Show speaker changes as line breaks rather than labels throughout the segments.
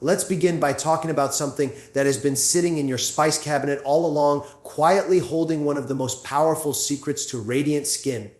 Let's begin by talking about something that has been sitting in your spice cabinet all along, quietly holding one of the most powerful secrets to radiant skin: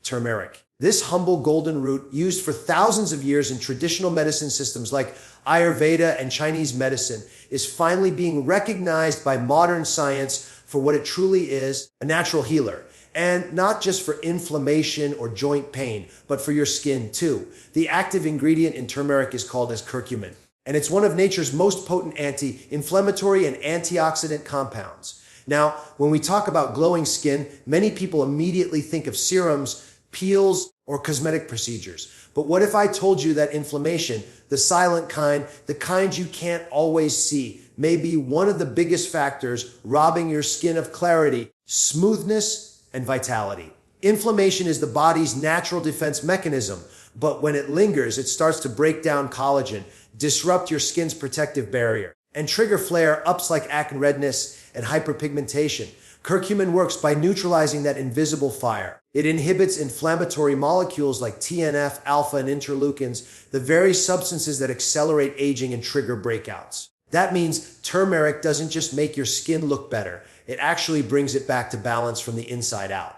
turmeric. This humble golden root, used for thousands of years in traditional medicine systems like Ayurveda and Chinese medicine, is finally being recognized by modern science for what it truly is: a natural healer. And not just for inflammation or joint pain, but for your skin too. The active ingredient in turmeric is called as curcumin, and it's one of nature's most potent anti-inflammatory and antioxidant compounds. Now, when we talk about glowing skin, many people immediately think of serums, peels, or cosmetic procedures. But what if I told you that inflammation, the silent kind, the kind you can't always see, may be one of the biggest factors robbing your skin of clarity, smoothness, and vitality? Inflammation is the body's natural defense mechanism, but when it lingers, it starts to break down collagen, disrupt your skin's protective barrier, and trigger flare-ups like acne, redness, and hyperpigmentation. Curcumin works by neutralizing that invisible fire. It inhibits inflammatory molecules like TNF, alpha, and interleukins, the very substances that accelerate aging and trigger breakouts. That means turmeric doesn't just make your skin look better, it actually brings it back to balance from the inside out.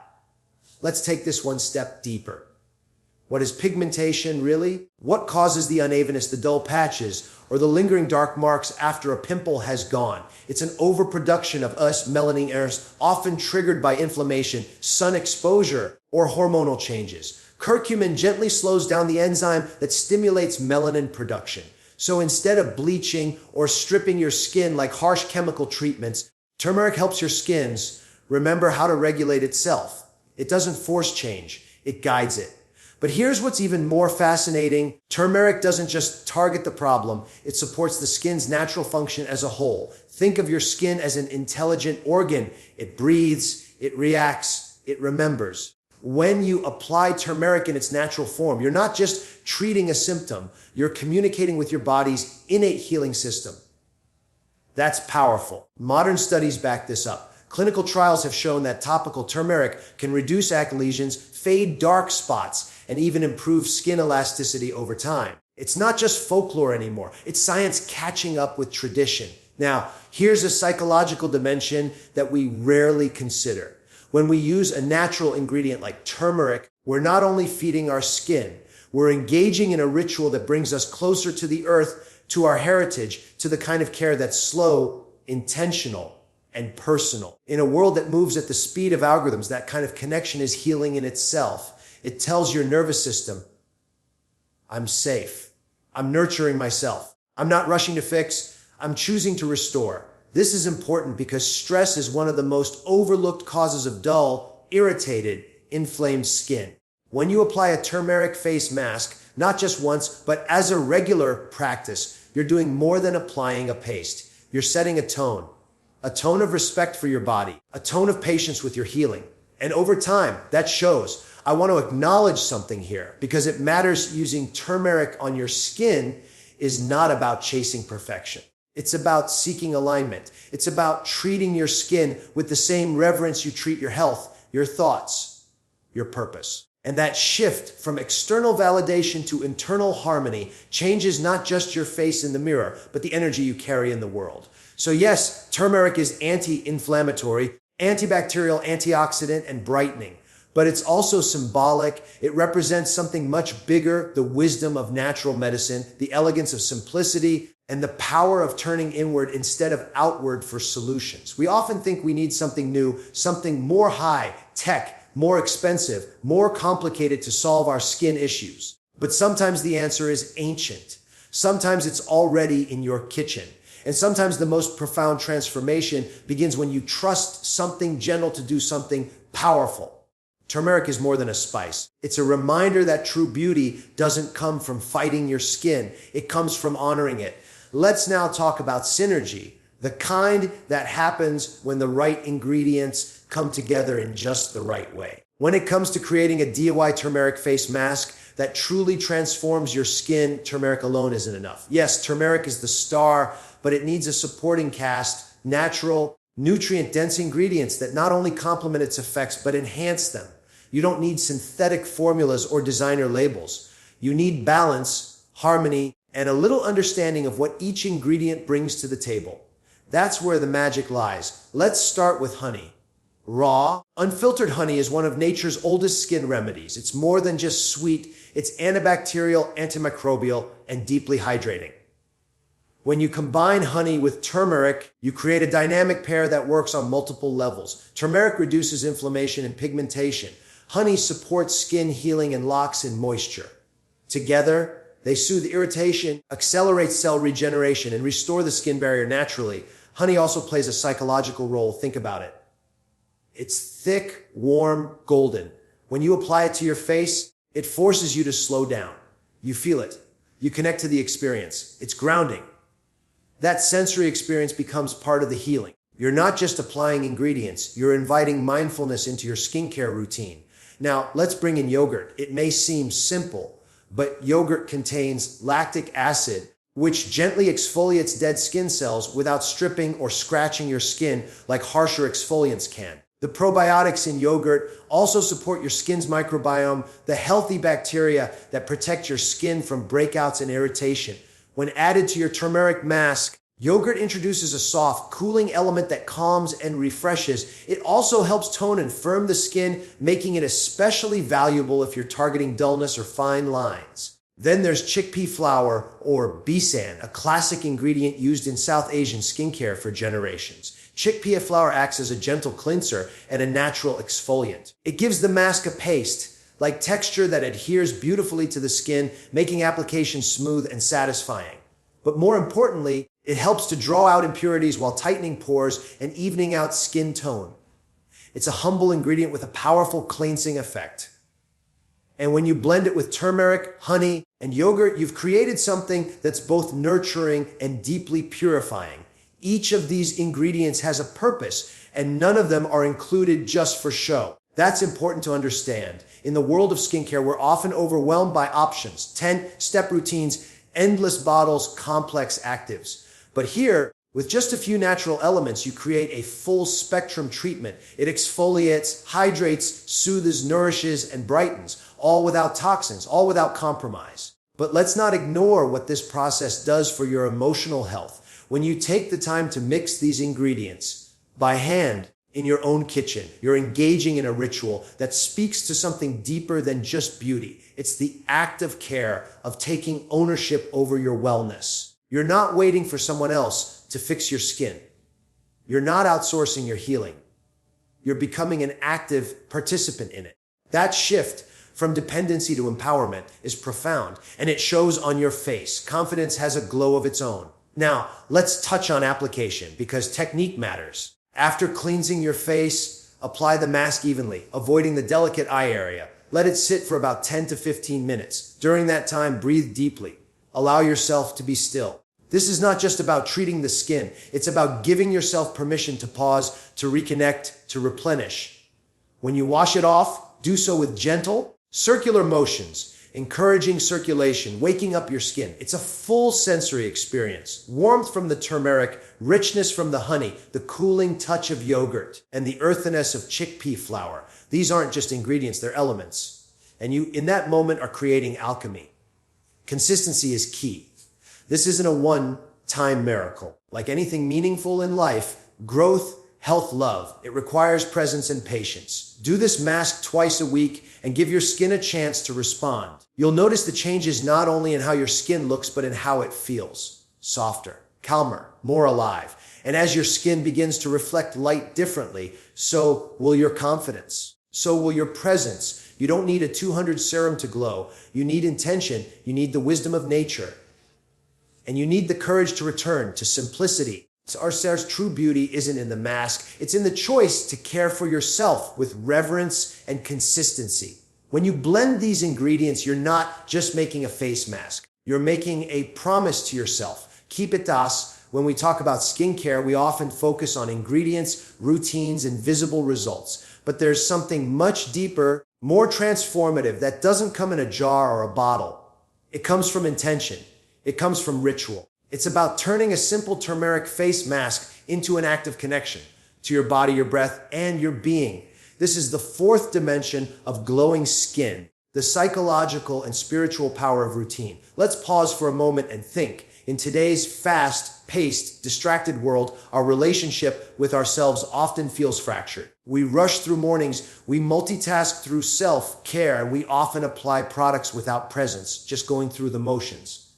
Let's take this one step deeper. What is pigmentation really? What causes the unevenness, the dull patches, or the lingering dark marks after a pimple has gone? It's an overproduction of melanin errors, often triggered by inflammation, sun exposure, or hormonal changes. Curcumin gently slows down the enzyme that stimulates melanin production. So instead of bleaching or stripping your skin like harsh chemical treatments, turmeric helps your skins remember how to regulate itself. It doesn't force change, it guides it. But here's what's even more fascinating. Turmeric doesn't just target the problem, it supports the skin's natural function as a whole. Think of your skin as an intelligent organ. It breathes, it reacts, it remembers. When you apply turmeric in its natural form, you're not just treating a symptom, you're communicating with your body's innate healing system. That's powerful. Modern studies back this up. Clinical trials have shown that topical turmeric can reduce acne lesions, fade dark spots, and even improve skin elasticity over time. It's not just folklore anymore. It's science catching up with tradition. Now, here's a psychological dimension that we rarely consider. When we use a natural ingredient like turmeric, we're not only feeding our skin, we're engaging in a ritual that brings us closer to the earth, to our heritage, to the kind of care that's slow, intentional, and personal. In a world that moves at the speed of algorithms, that kind of connection is healing in itself. It tells your nervous system, I'm safe. I'm nurturing myself. I'm not rushing to fix. I'm choosing to restore. This is important because stress is one of the most overlooked causes of dull, irritated, inflamed skin. When you apply a turmeric face mask, not just once, but as a regular practice, you're doing more than applying a paste. You're setting a tone of respect for your body, a tone of patience with your healing. And over time, that shows. I want to acknowledge something here because it matters. Using turmeric on your skin is not about chasing perfection. It's about seeking alignment. It's about treating your skin with the same reverence you treat your health, your thoughts, your purpose. And that shift from external validation to internal harmony changes not just your face in the mirror, but the energy you carry in the world. So yes, turmeric is anti-inflammatory, antibacterial, antioxidant, and brightening. But it's also symbolic. It represents something much bigger: the wisdom of natural medicine, the elegance of simplicity, and the power of turning inward instead of outward for solutions. We often think we need something new, something more high tech, more expensive, more complicated to solve our skin issues. But sometimes the answer is ancient. Sometimes it's already in your kitchen. And sometimes the most profound transformation begins when you trust something gentle to do something powerful. Turmeric is more than a spice. It's a reminder that true beauty doesn't come from fighting your skin. It comes from honoring it. Let's now talk about synergy, the kind that happens when the right ingredients come together in just the right way. When it comes to creating a DIY turmeric face mask that truly transforms your skin, turmeric alone isn't enough. Yes, turmeric is the star, but it needs a supporting cast, natural, nutrient-dense ingredients that not only complement its effects, but enhance them. You don't need synthetic formulas or designer labels. You need balance, harmony, and a little understanding of what each ingredient brings to the table. That's where the magic lies. Let's start with honey. Raw, unfiltered honey is one of nature's oldest skin remedies. It's more than just sweet, it's antibacterial, antimicrobial, and deeply hydrating. When you combine honey with turmeric, you create a dynamic pair that works on multiple levels. Turmeric reduces inflammation and pigmentation. Honey supports skin healing and locks in moisture. Together, they soothe irritation, accelerate cell regeneration, and restore the skin barrier naturally. Honey also plays a psychological role. Think about it. It's thick, warm, golden. When you apply it to your face, it forces you to slow down. You feel it. You connect to the experience. It's grounding. That sensory experience becomes part of the healing. You're not just applying ingredients, you're inviting mindfulness into your skincare routine. Now, let's bring in yogurt. It may seem simple, but yogurt contains lactic acid, which gently exfoliates dead skin cells without stripping or scratching your skin like harsher exfoliants can. The probiotics in yogurt also support your skin's microbiome, the healthy bacteria that protect your skin from breakouts and irritation. When added to your turmeric mask, yogurt introduces a soft, cooling element that calms and refreshes. It also helps tone and firm the skin, making it especially valuable if you're targeting dullness or fine lines. Then there's chickpea flour, or besan, a classic ingredient used in South Asian skincare for generations. Chickpea flour acts as a gentle cleanser and a natural exfoliant. It gives the mask a paste-like texture that adheres beautifully to the skin, making application smooth and satisfying. But more importantly, it helps to draw out impurities while tightening pores and evening out skin tone. It's a humble ingredient with a powerful cleansing effect. And when you blend it with turmeric, honey, and yogurt, you've created something that's both nurturing and deeply purifying. Each of these ingredients has a purpose, and none of them are included just for show. That's important to understand. In the world of skincare, we're often overwhelmed by options, 10-step routines, endless bottles, complex actives. But here, with just a few natural elements, you create a full spectrum treatment. It exfoliates, hydrates, soothes, nourishes, and brightens, all without toxins, all without compromise. But let's not ignore what this process does for your emotional health. When you take the time to mix these ingredients by hand in your own kitchen, you're engaging in a ritual that speaks to something deeper than just beauty. It's the act of care, of taking ownership over your wellness. You're not waiting for someone else to fix your skin. You're not outsourcing your healing. You're becoming an active participant in it. That shift from dependency to empowerment is profound, and it shows on your face. Confidence has a glow of its own. Now, let's touch on application, because technique matters. After cleansing your face, apply the mask evenly, avoiding the delicate eye area. Let it sit for about 10 to 15 minutes. During that time, breathe deeply. Allow yourself to be still. This is not just about treating the skin. It's about giving yourself permission to pause, to reconnect, to replenish. When you wash it off, do so with gentle, circular motions, encouraging circulation, waking up your skin. It's a full sensory experience. Warmth from the turmeric, richness from the honey, the cooling touch of yogurt, and the earthiness of chickpea flour. These aren't just ingredients, they're elements. And you, in that moment, are creating alchemy. Consistency is key. This isn't a one-time miracle. Like anything meaningful in life, growth, health, love, it requires presence and patience. Do this mask twice a week and give your skin a chance to respond. You'll notice the changes not only in how your skin looks, but in how it feels. Softer, calmer, more alive. And as your skin begins to reflect light differently, so will your confidence. So will your presence. You don't need a 200 serum to glow. You need intention. You need the wisdom of nature. And you need the courage to return to simplicity. Our true beauty isn't in the mask. It's in the choice to care for yourself with reverence and consistency. When you blend these ingredients, you're not just making a face mask. You're making a promise to yourself. Keep it das. When we talk about skincare, we often focus on ingredients, routines, and visible results. But there's something much deeper, more transformative that doesn't come in a jar or a bottle. It comes from intention. It comes from ritual. It's about turning a simple turmeric face mask into an act of connection to your body, your breath, and your being. This is the fourth dimension of glowing skin, The psychological and spiritual power of routine. Let's pause for a moment and think. In today's fast-paced, distracted world, our relationship with ourselves often feels fractured. We rush through mornings, we multitask through self-care, and we often apply products without presence, just going through the motions.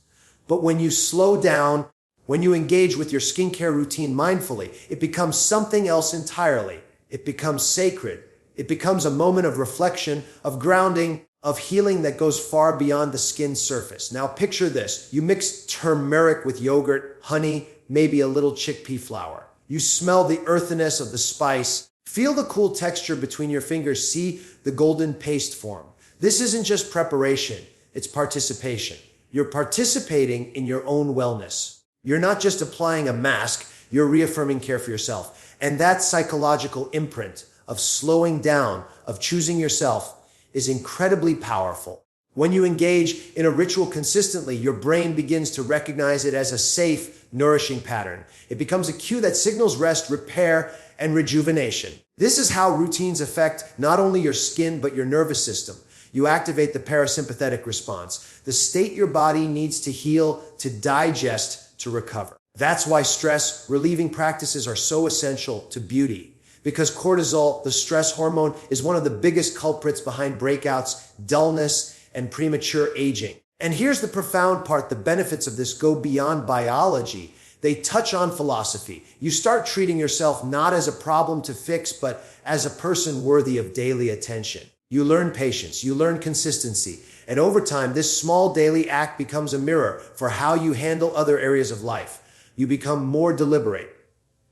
But when you slow down, when you engage with your skincare routine mindfully, it becomes something else entirely. It becomes sacred. It becomes a moment of reflection, of grounding, of healing that goes far beyond the skin's surface. Now picture this. You mix turmeric with yogurt, honey, maybe a little chickpea flour. You smell the earthiness of the spice. Feel the cool texture between your fingers. See the golden paste form. This isn't just preparation, it's participation. You're participating in your own wellness. You're not just applying a mask, you're reaffirming care for yourself. And that psychological imprint of slowing down, of choosing yourself, is incredibly powerful. When you engage in a ritual consistently, your brain begins to recognize it as a safe, nourishing pattern. It becomes a cue that signals rest, repair, and rejuvenation. This is how routines affect not only your skin, but your nervous system. You activate the parasympathetic response, the state your body needs to heal, to digest, to recover. That's why stress-relieving practices are so essential to beauty. Because cortisol, the stress hormone, is one of the biggest culprits behind breakouts, dullness, and premature aging. And here's the profound part. The benefits of this go beyond biology. They touch on philosophy. You start treating yourself not as a problem to fix, but as a person worthy of daily attention. You learn patience, you learn consistency, and over time, this small daily act becomes a mirror for how you handle other areas of life. You become more deliberate,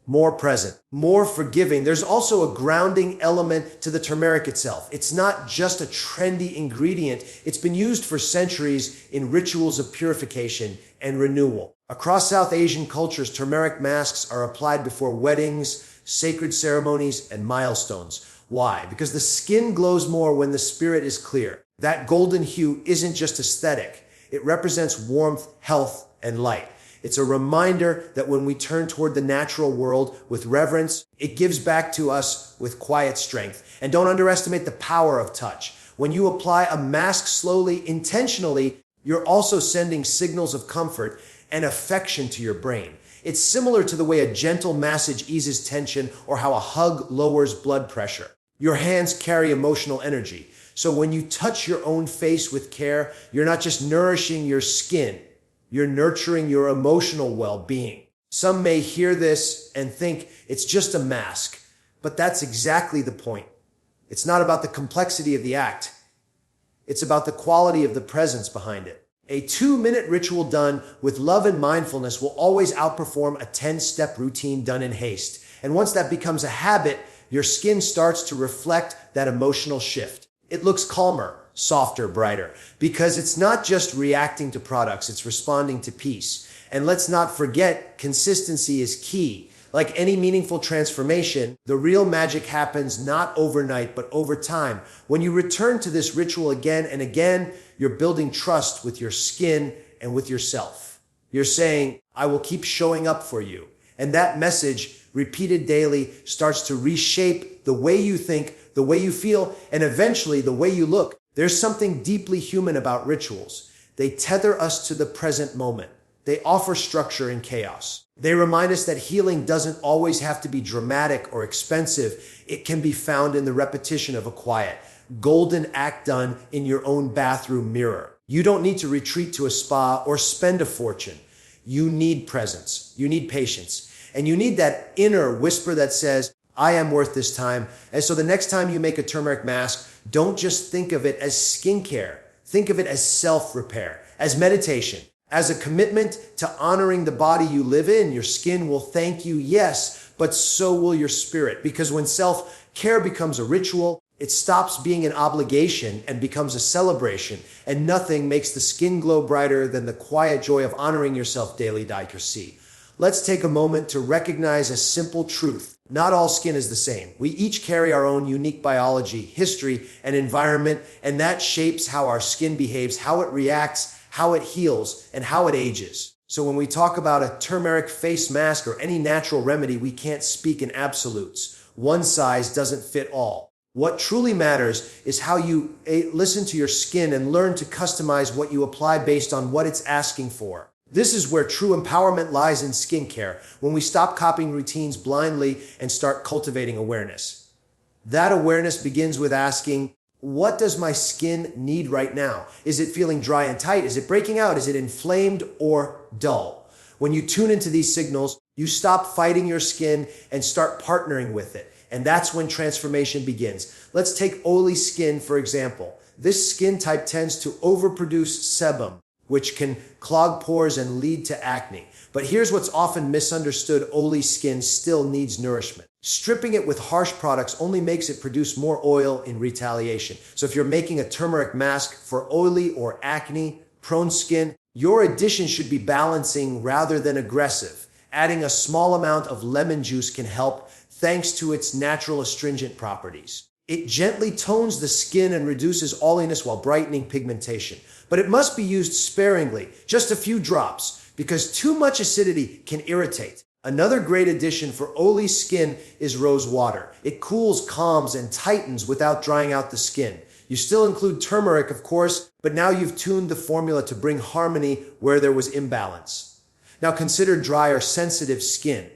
more present, more forgiving. There's also a grounding element to the turmeric itself. It's not just a trendy ingredient. It's been used for centuries in rituals of purification and renewal. Across South Asian cultures, turmeric masks are applied before weddings, sacred ceremonies, and milestones. Why? Because the skin glows more when the spirit is clear. That golden hue isn't just aesthetic. It represents warmth, health, and light. It's a reminder that when we turn toward the natural world with reverence, it gives back to us with quiet strength. And don't underestimate the power of touch. When you apply a mask slowly, intentionally, you're also sending signals of comfort and affection to your brain. It's similar to the way a gentle massage eases tension or how a hug lowers blood pressure. Your hands carry emotional energy. So when you touch your own face with care, you're not just nourishing your skin, you're nurturing your emotional well-being. Some may hear this and think it's just a mask, but that's exactly the point. It's not about the complexity of the act. It's about the quality of the presence behind it. A 2-minute ritual done with love and mindfulness will always outperform a 10-step routine done in haste. And once that becomes a habit, your skin starts to reflect that emotional shift. It looks calmer, softer, brighter, because it's not just reacting to products, it's responding to peace. And let's not forget, consistency is key. Like any meaningful transformation, the real magic happens not overnight, but over time. When you return to this ritual again and again, you're building trust with your skin and with yourself. You're saying, I will keep showing up for you. And that message, repeated daily, starts to reshape the way you think, the way you feel, and eventually the way you look. There's something deeply human about rituals. They tether us to the present moment. They offer structure in chaos. They remind us that healing doesn't always have to be dramatic or expensive. It can be found in the repetition of a quiet, golden act done in your own bathroom mirror. You don't need to retreat to a spa or spend a fortune. You need presence. You need patience. And you need that inner whisper that says, I am worth this time. And so the next time you make a turmeric mask, don't just think of it as skincare. Think of it as self-repair, as meditation, as a commitment to honoring the body you live in. Your skin will thank you, yes, but so will your spirit. Because when self-care becomes a ritual, it stops being an obligation and becomes a celebration. And nothing makes the skin glow brighter than the quiet joy of honoring yourself daily, Daikersi. Let's take a moment to recognize a simple truth. Not all skin is the same. We each carry our own unique biology, history, and environment, and that shapes how our skin behaves, how it reacts, how it heals, and how it ages. So when we talk about a turmeric face mask or any natural remedy, we can't speak in absolutes. One size doesn't fit all. What truly matters is how you listen to your skin and learn to customize what you apply based on what it's asking for. This is where true empowerment lies in skincare, when we stop copying routines blindly and start cultivating awareness. That awareness begins with asking, what does my skin need right now? Is it feeling dry and tight? Is it breaking out? Is it inflamed or dull? When you tune into these signals, you stop fighting your skin and start partnering with it. And that's when transformation begins. Let's take oily skin, for example. This skin type tends to overproduce sebum, which can clog pores and lead to acne. But here's what's often misunderstood: oily skin still needs nourishment. Stripping it with harsh products only makes it produce more oil in retaliation. So if you're making a turmeric mask for oily or acne-prone skin, your addition should be balancing rather than aggressive. Adding a small amount of lemon juice can help, thanks to its natural astringent properties. It gently tones the skin and reduces oiliness while brightening pigmentation. But it must be used sparingly, just a few drops, because too much acidity can irritate. Another great addition for oily skin is rose water. It cools, calms, and tightens without drying out the skin. You still include turmeric, of course, but now you've tuned the formula to bring harmony where there was imbalance. Now consider dry or sensitive skin.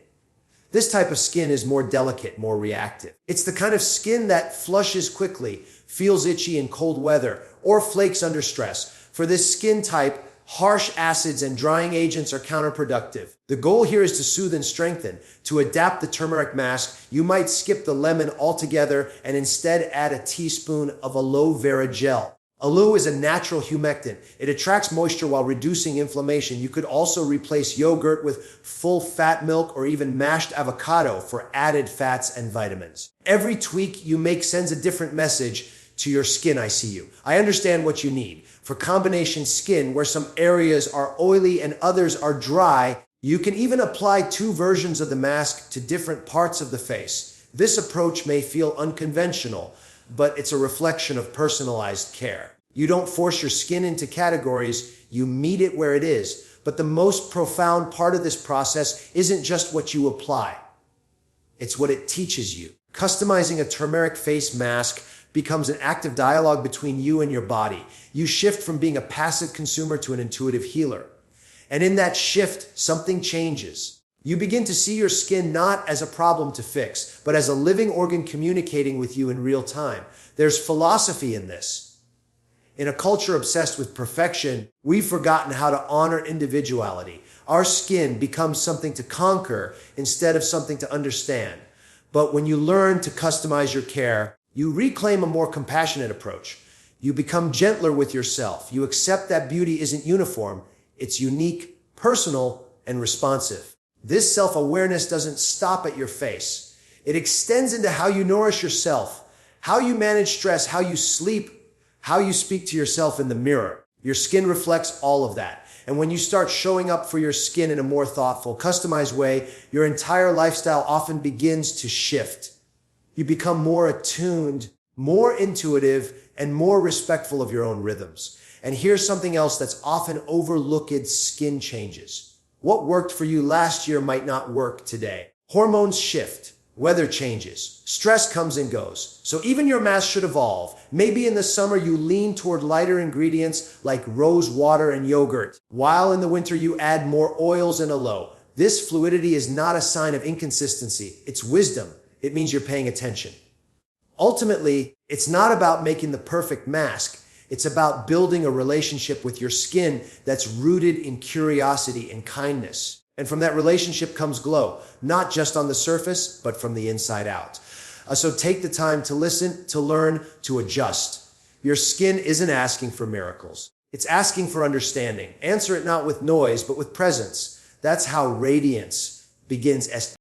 This type of skin is more delicate, more reactive. It's the kind of skin that flushes quickly, feels itchy in cold weather, or flakes under stress. For this skin type, harsh acids and drying agents are counterproductive. The goal here is to soothe and strengthen. To adapt the turmeric mask, you might skip the lemon altogether and instead add a teaspoon of aloe vera gel. Aloe is a natural humectant. It attracts moisture while reducing inflammation. You could also replace yogurt with full-fat milk or even mashed avocado for added fats and vitamins. Every tweak you make sends a different message to your skin. I see you. I understand what you need. For combination skin, where some areas are oily and others are dry, you can even apply two versions of the mask to different parts of the face. This approach may feel unconventional, but it's a reflection of personalized care. You don't force your skin into categories, you meet it where it is. But the most profound part of this process isn't just what you apply. It's what it teaches you. Customizing a turmeric face mask becomes an active dialogue between you and your body. You shift from being a passive consumer to an intuitive healer. And in that shift, something changes. You begin to see your skin not as a problem to fix, but as a living organ communicating with you in real time. There's philosophy in this. In a culture obsessed with perfection, we've forgotten how to honor individuality. Our skin becomes something to conquer instead of something to understand. But when you learn to customize your care, you reclaim a more compassionate approach. You become gentler with yourself. You accept that beauty isn't uniform. It's unique, personal, and responsive. This self-awareness doesn't stop at your face. It extends into how you nourish yourself, how you manage stress, how you sleep, how you speak to yourself in the mirror. Your skin reflects all of that. And when you start showing up for your skin in a more thoughtful, customized way, your entire lifestyle often begins to shift. You become more attuned, more intuitive, and more respectful of your own rhythms. And here's something else that's often overlooked: skin changes. What worked for you last year might not work today. Hormones shift, weather changes, stress comes and goes. So even your mask should evolve. Maybe in the summer you lean toward lighter ingredients like rose water and yogurt, while in the winter you add more oils and aloe. This fluidity is not a sign of inconsistency, it's wisdom. It means you're paying attention. Ultimately, it's not about making the perfect mask. It's about building a relationship with your skin that's rooted in curiosity and kindness. And from that relationship comes glow, not just on the surface, but from the inside out. So take the time to listen, to learn, to adjust. Your skin isn't asking for miracles. It's asking for understanding. Answer it not with noise, but with presence. That's how radiance begins.